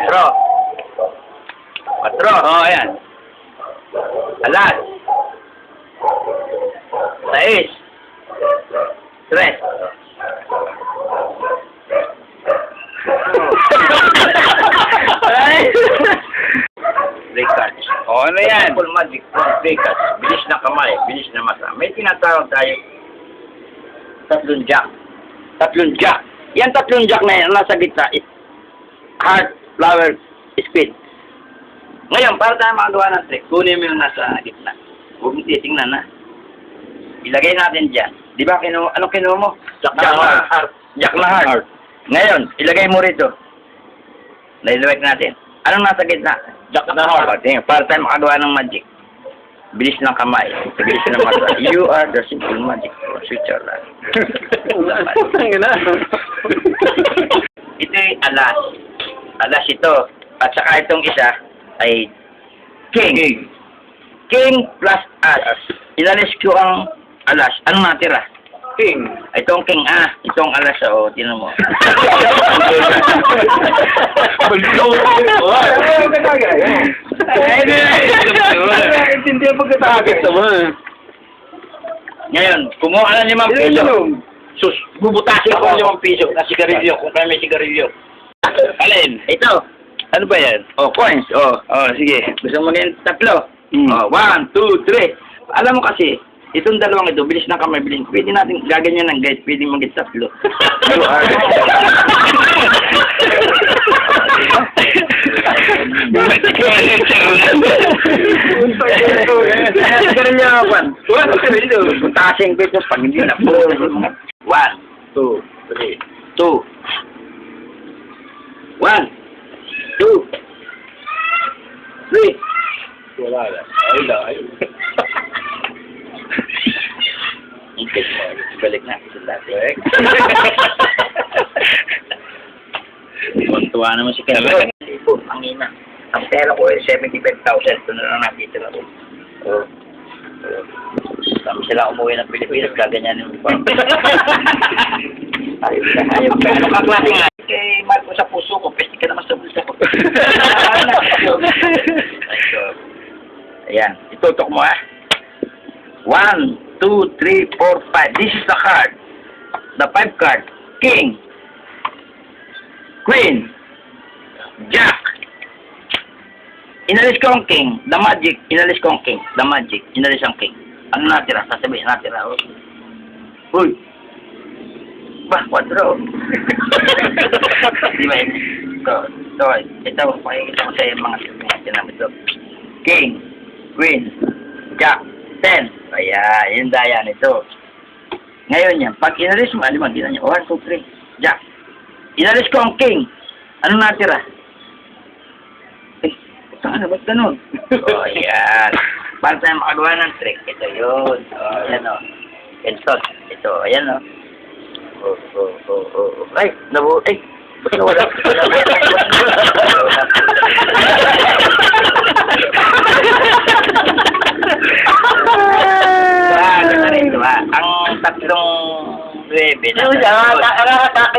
Patro. Patro. Oh, ayan. Alas. 6. 3. Ay! Breakers. Oh, ano yan? Simple magic. Breakers. Bilis na kamay. Bilis na mata. May tinatawag tayo. Tatlong jack. Tatlong jack. Yan tatlong jack na yan. Nasa gitna. Heart, flower, speed. Ngayon, para tayo makagawa ng trick, kunin mo yung nasa gitna. Huwag mo titingnan na. Ilagay natin dyan. Di ba, anong kinuha mo? Jack na heart. Jack na heart. Ngayon, ilagay mo rito. Nailawag natin. Anong nasa gitna? Jack na heart. Tingnan, para tayo makagawa ng magic. Bilis ng kamay. Bilis ng mata. You are the simple magic for Switzerland. Ito ay alas. Alas ito. At saka itong isa ay king. King plus as. Inalis ko ang alas. Anong natira? King. Itong king, itong alas, tinan mo. Hindi ang pagkatagit naman. Ngayon, kumuha ka ng 5 piso. Sus, bubutasin ko ang 5 piso na sigarilyo, kung kaya may sigarilyo. Alin? Ito. Ano ba yan? Coins. Sige. Gusto mo maging tatlo? 1, 2, 3. Alam mo kasi, itong dalawang ito, bilis na kamay, bilis. Pwede natin gaganyan ng guys, pwede maging tatlo. You are... Sigarilyo ako, Juan. Sigarilyo. Puntasin ko ito pag hindi na po. 1, 2, 3, 2. 1, 2, 3. Wala na. Ay, ayun. Okay, balik na sa dati. Tuwa naman si Kevin. Ang ina. Ang pera ko ay 75,000. Ito na lang nakita na ito. Kami sila umuwi ng Pilipinas, gaganyanin mo pa. Ayos ka. Ano ka klase nga? Kay Marco sa puso ko, pesti ka naman sa bulsa ko. Ayan, itutok mo 1, 2, 3, 4, 5. This is the card. The 5 card. King. Queen. Jack. Inalis ko ang king. The magic. Inalis ko ang king. The magic. Inalis ang king. Ano natira? Sasabihin natira. Uy. Bah, 4. Di ba yun? Ito. Pakikita ko sa iyo mga sabihin namin ito. King. Queen. Jack. 10. Ayan, yun daya nito. Ngayon yan, pag inalis mo, alimang, ginan niya, 1, 2, 3, Jack. Inalis ko ang king. Ano natira? Saan na, ba't ganun? Ayan. Para tayo makagawa ng trick. Ito yun. Ayan o. Ito, ayan o. Ay, ay. Ba't nawala? Ang tatlong 9 na